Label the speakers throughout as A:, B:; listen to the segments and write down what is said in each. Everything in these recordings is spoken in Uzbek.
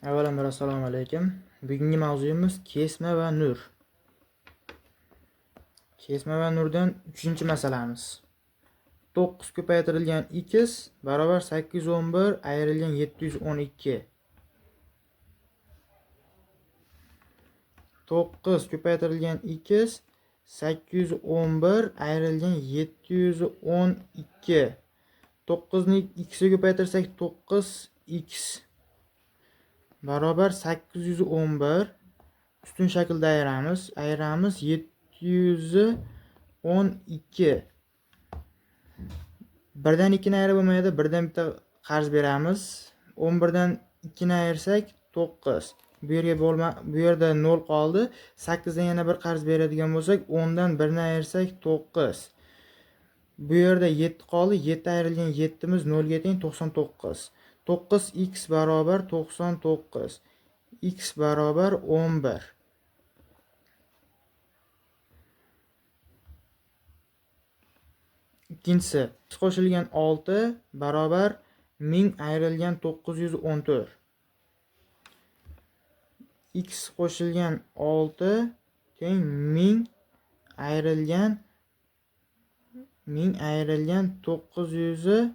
A: Avvalambor assalomu alaykum. Bugungi mavzuyimiz kesma va nur. Kesma va nurdan 3-masalamiz. 9 ko'paytirilgan x barobar 811 ayrilgan 712. 9 ko'paytirilgan x 811 ayrilgan 712. 9 ni x ga ko'paytirsak 9x barobar 811 ustun shaklda ayiramiz 712. Birdan 2 ni ayirib bo'lmaydi, birdan bitta qarz beramiz. 11 dan 2 ni ayirsak 9. Bu yerda 0 qoldi. 8 dan yana bir qarz beradigan bo'lsak, 10 dan 1 ni ayirsak 9. Bu yerda 7 qoldi. 7 ayrilgan 7 miz 0 ga teng 99. 9x barobar 99. X barobar 11. Ikkinchisi, x qo'shilgan 6 barobar 1000 ayrilgan 914. X qo'shilgan 6 teng 1000 ayrilgan 916.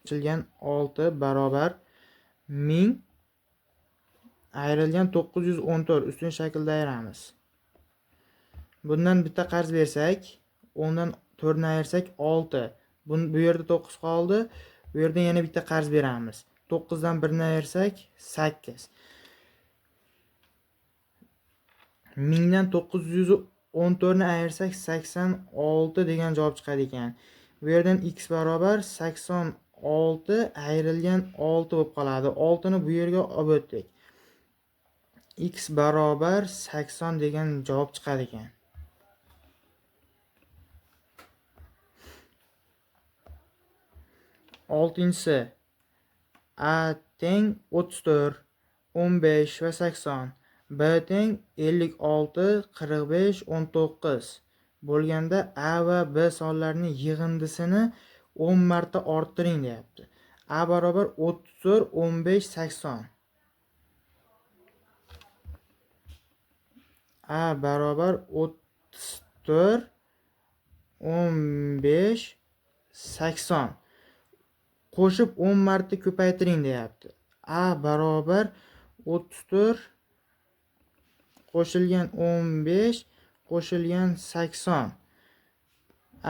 A: Qo'shilgan 6 barobar 1000 ayrilgan 914 ustun shaklda ayiramiz. Bundan bitta qarz bersak, 10 dan 4 ni ayirsak 6. Bu yerda 9 qoldi. Bu yerda yana bitta qarz beramiz. 9 dan 1 ni ayirsak 8. 1000 dan 914 ni ayirsak 86 degan javob chiqadi ekan. Bu yerdan x barobar 86 ayrilgan 6 bo'lib qoladi. 6 ni bu yerga olib o'tdik. X barobar 80 degan javob chiqar ekan. Oltinchisi, a teng 34, 15 va 80, b teng 56, 45, 19 bo'lganda a va b sonlarining yig'indisini 10 marta orttiring deyapti. A barobar 34, 15, 80. A barobar 34, 15, 80. Qo'shib 10 marta ko'paytiring deyapti. A barobar 34 qo'shilgan 15 qo'shilgan 80.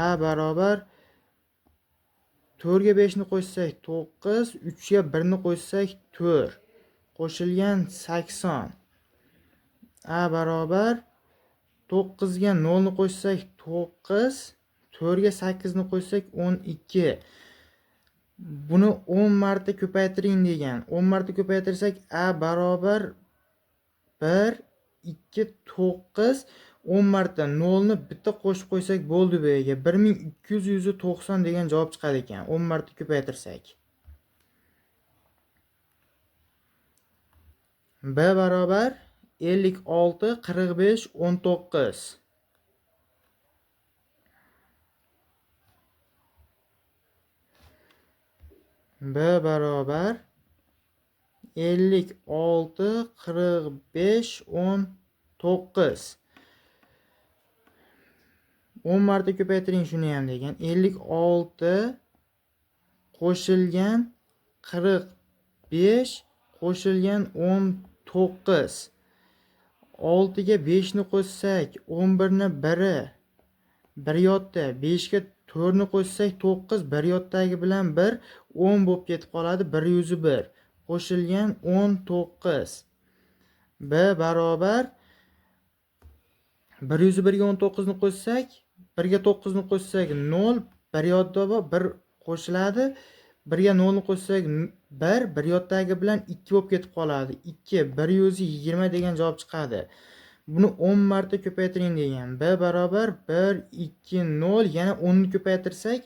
A: A barobar 4 ga 5 ni qo'shsak 9, 3 ga 1 ni qo'shsak 4 qo'shilgan 80. A barobar 9 ga 0 ni qo'shsak 9, 4 ga 8 ni qo'shsak 12. Buni 10 marta ko'paytiring degan. 10 marta ko'paytirsak a barobar 1, 2, 9. 10 marta 0 ni bitta qo'shib qo'ysak bo'ldi bu yerga. 1290 degan javob chiqadi ekan. 10 marta ko'paytirsak. B barobar 56, 45, 19. B barobar 56, 45, 19. 10 marta ko'paytiring shuni ham degan. 56 qo'shilgan 45 qo'shilgan 19. 6 ga 5 ni qo'shsak 11 ni 1 yotda, 5 ga 4 ni qo'shsak 9, 1 yotdagi bilan 1 10 bo'lib ketib qoladi. 101 qo'shilgan 19. B barobar 101 ga 19 ni qo'shsak, 1 ga 9 ni qo'shsak 0, 1 yotda bor, 1 qo'shiladi. 1 ga 0 ni qo'shsak 1 yotdagi bilan 2 bo'lib ketib qoladi. 2 120 degan javob chiqadi. Buni 10 marta ko'paytiring degan. B barobar 1, 2, 0. Yana 10 ni ko'paytirsak,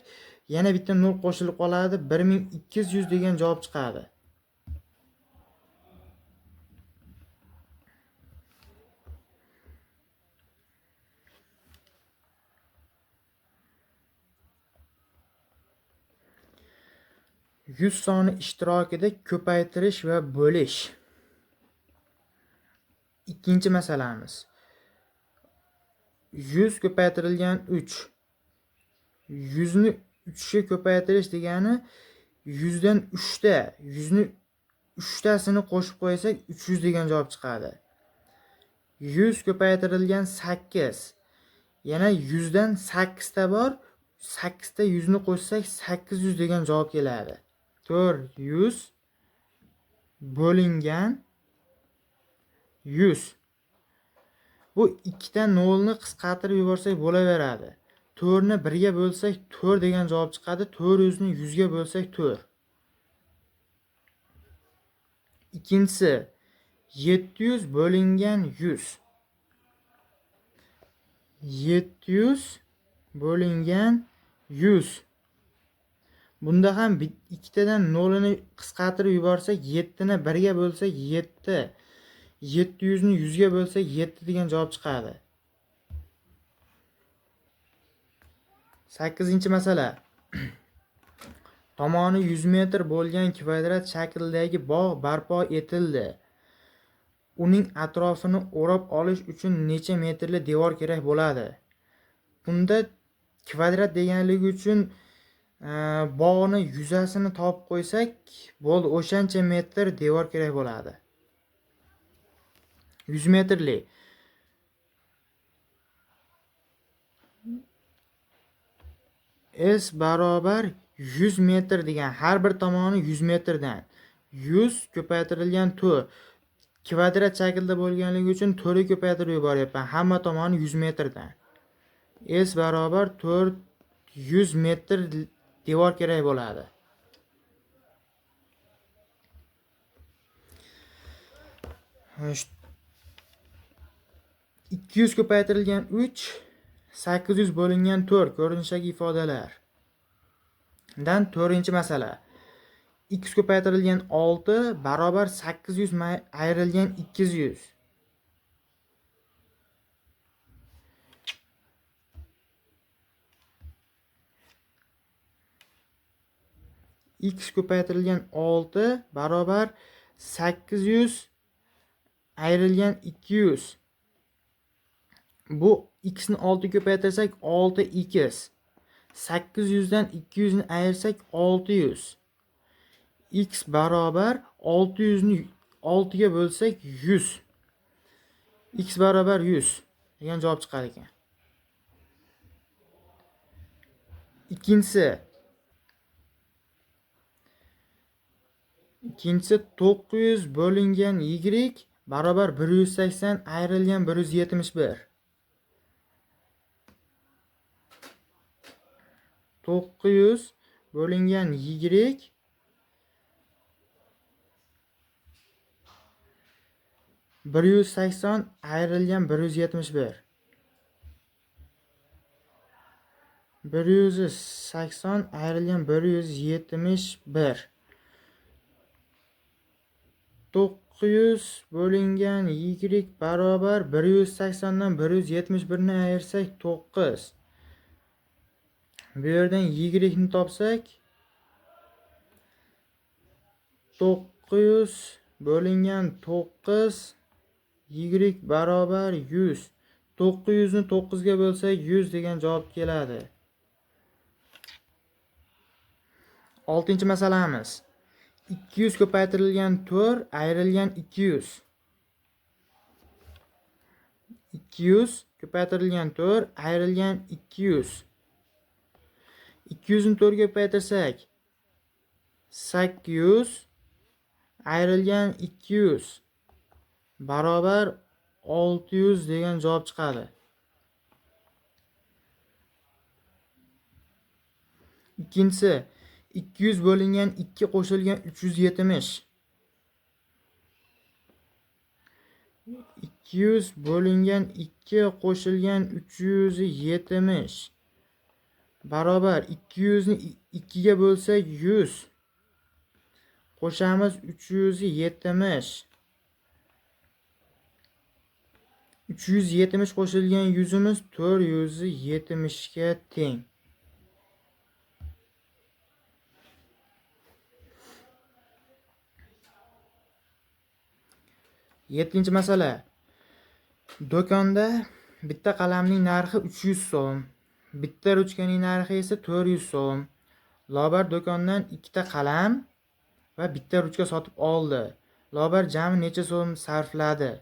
A: yana bitta 0 qo'shilib qoladi. 1200 degan javob chiqadi. 100 soni ishtirokida ko'paytirish va bo'lish. Ikkinchi masalamiz. 100 ko'paytirilgan 3. 100 ni 3 ga ko'paytirish degani 100 dan 3 ta, 100 ni 3 tasini qo'shib qo'ysak 300 degan javob chiqadi. 100 ko'paytirilgan 8. Yana 100 dan 8 ta bor. 8 ta 100 ni qo'shsak 800 degan javob keladi. 400 bo'lingan 100. Bu ikkita nolni qisqartirib yuborsak bo'laveradi. 4 ni 1 ga bo'lsak 4 degan javob chiqadi. 400 ni 100 ga bo'lsak 4. Ikkinchisi 700 bo'lingan 100. 700 bo'lingan 100. Bunda ham ikkitadan nolini qisqartirib yuborsak 7 ni 1 ga bo'lsak 7. 700 ni 100 ga bo'lsak 7 degan javob chiqadi. 8-masala. Tomoni 100 metr bo'lgan kvadrat shaklidagi bog' barpo etildi. Uning atrofini o'rab olish uchun necha metrli devor kerak bo'ladi? Bunda kvadrat deganligi uchun bog'ni yuzasini topib qo'ysak, bo'ldi, o'shancha metr devor kerak bo'ladi. 100 metrli. S barobar 100 metr degan, har bir tomoni 100 metrdan 100 ko'paytirilgan 4. Kvadrat shaklda bo'lganligi uchun 4 ga ko'paytirib yuboryapman. Hamma tomoni 100 metrdan. S barobar 400 metr devor kerak bo'ladi. Ikki 200 ko'paytirilgan 3, 800 bo'lingan 4 ko'rinishdagi ifodalar. Dan 4-masala. X ko'paytirilgan 6 barobar 800 ayrilgan 200. X ko'paytirilgan 6 barobar 800 ayrilgan 200. Bu x ni 6 ko'paytirsak 6x. 800 dan 200 ni ayirsak 600. X barobar 600 ni 6 ga bo'lsak 100. X barobar 100 degan javob chiqar ekan. Ikkinchisi 900 bo'lingan y barobar 180 ayrilgan 171. 900 bo'lingan y 180 ayrilgan 171. 180 ayrilgan 171. 900 bo'lingan y barobar 180 dan 171 ni ayirsak 9. Bu yerdan y ni topsak 900 bo'lingan 9 y barobar 100. 900 ni 9 ga bo'lsak 100 degan javob keladi. 6-masalamiz. 200 ko'paytirilgan 4 ayrilgan 200. 200 ko'paytirilgan 4 ayrilgan 200. 200 ni 4 ga ko'paytirsak 800 ayrilgan 200 barobar 600 degan javob chiqadi. Ikkinchisi 200 bo'lingan 2 qo'shilgan 370. 200 bo'lingan 2 qo'shilgan 370 barobar 200 ni 2 ga bo'lsak 100. Qo'shamiz 370. 370 qo'shilgan 100imiz 470 ga teng. Yettinchi masala. Do'konda bitta qalamning narxi 300 so'm, bitta ruchkaning narxi esa 400 so'm. Lobar do'kondan ikkita qalam va bitta ruchka sotib oldi. Lobar jami necha so'm sarfladi?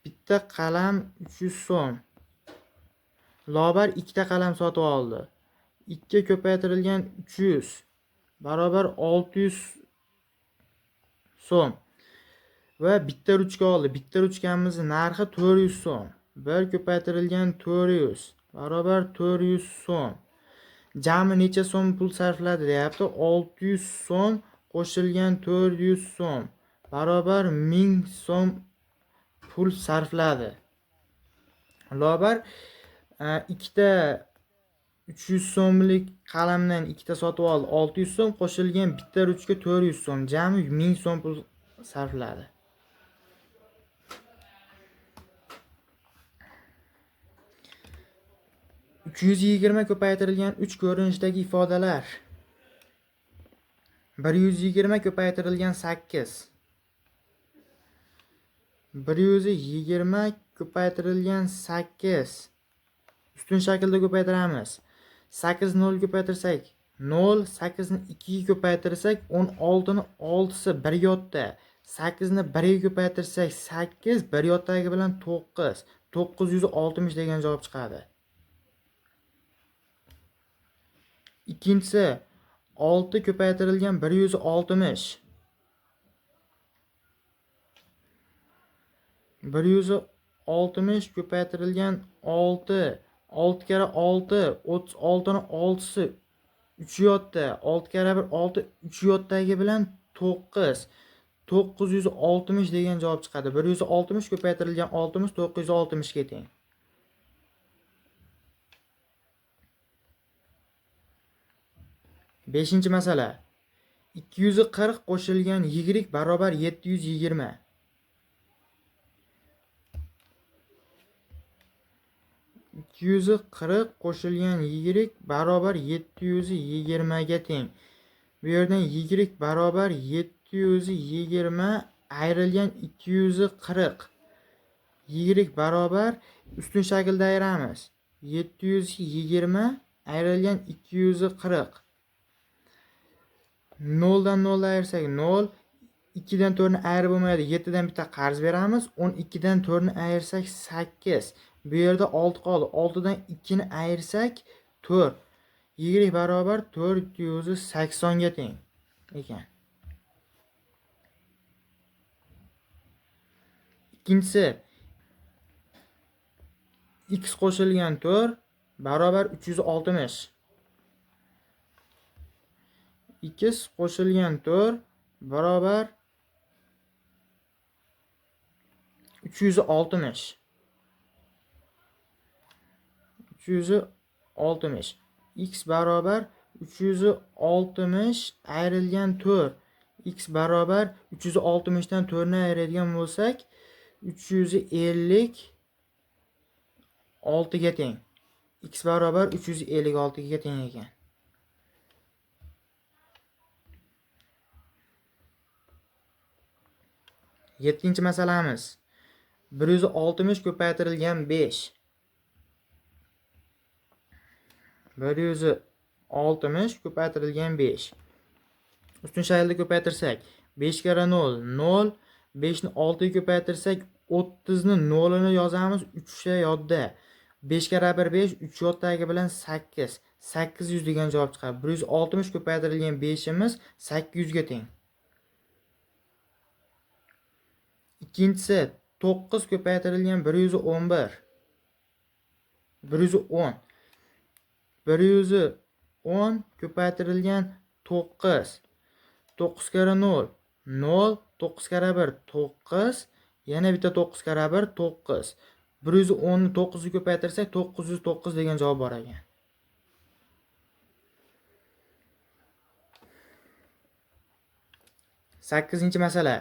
A: Bitta qalam 300 so'm. Lobar ikkita qalam sotib oldi. 2 ko'paytirilgan 300 barobar 600 so'm. Va bitta ruchka oldi. Bitta ruchkamizning narxi 400 so'm. 1 ko'paytirilgan 400 barobar 400 so'm. Jami necha so'm pul sarfladi deyapti? 600 so'm qo'shilgan 400 so'm barobar 1000 so'm pul sarfladi. Lobar ikkita 300 so'mlik qalamdan ikkita sotib oldi. 600 so'm qo'shilgan bitta ruchka 400 so'm. Jami 1000 so'm pul sarfladi. 320 ko'paytirilgan 3 ko'rinishdagi ifodalar. 120 ko'paytirilgan 8. 120 ko'paytirilgan 8. Ustun shaklda ko'paytiramiz. 8 0 ko'paytirsak 0, 8 ni 2 ga ko'paytirsak 16 ni 6si 1 yotda. 8 ni 1 ga ko'paytirsak 8, 1 yotdagi bilan 9. 960 degan javob chiqadi. Ikkinchisi 6 ko'paytirilgan 160. 160 ko'paytirilgan 6. 6 kere 6 36 ni 6si 3 yotda. 6 kere 1 6, 3 yotdagi bilan 9. 960 degan javob chiqadi. 160 ko'paytirilgan 60 960 ga teng. Beshinchi masala. 240 qo'shilgan y barobar 720. 240 qo'shilgan y barobar 720 ga teng. Bu yerdan y barobar 720 ayrilgan 240. Y barobar ustun shaklda ayiramiz. 720 ayrilgan 240. 0 dan 0 ayirsak 0, 2 dan 4 ni ayirib bo'lmaydi. 7 dan bitta qarz beramiz. 12 dan 4 ni ayirsak 8. Bu yerda 6 qoldi. 6 dan 2 ni ayirsak 4. Y barobar 480 ga teng ekan. Ikkinchisi x qo'shilgan 4 barobar 360. X qo'shilgan 4 barobar 360. 360. X barobar 360 ayrilgan 4. X barobar 360 dan 4 ni ayiradigan bo'lsak 356 ga teng. X barobar 356 ga teng ekan. Yettinchi masalamiz. 160 ko'paytirilgan 5. 160 ko'paytirilgan 5. Ustun shaklda ko'paytirsak 5 kere 0 0. 5 ni 6 ga ko'paytirsak 30 ni 0 ni yozamiz 3 yodda. 5 kere 1 5, 3 yoddagi bilan 8. 800 degan javob chiqadi. 160 ko'paytirilgan 5imiz 800 ga teng. Ikkinchisi 9 ko'paytirilgan 111. 110. 110 ko'paytirilgan 9. 9 kere 0 0. 9 kere 1 9. Yana bitta 9 kere 1 9. 110 ni 9 ga ko'paytirsak 909 degan javob bor ekan. Sakkizinchi masala.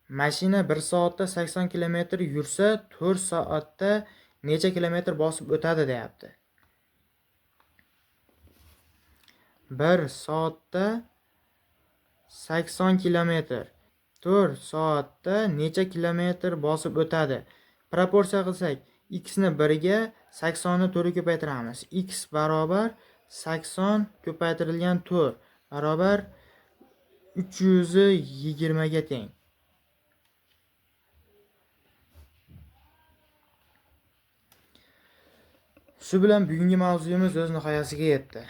A: Mashina 1 soatda 80 km yursa 4 soatda necha kilometr bosib o'tadi deyapti. 1 soatda 80 kilometr. 4 soatda necha kilometr bosib o'tadi? Proporsiya qilsak, x ni 1 ga 80 ni 4 ga ko'paytiramiz. X barobar 80 ko'paytirilgan 4 barobar 320 ga teng. Shu bilan bugungi mavzuyimiz o'z nihoyasiga yetdi.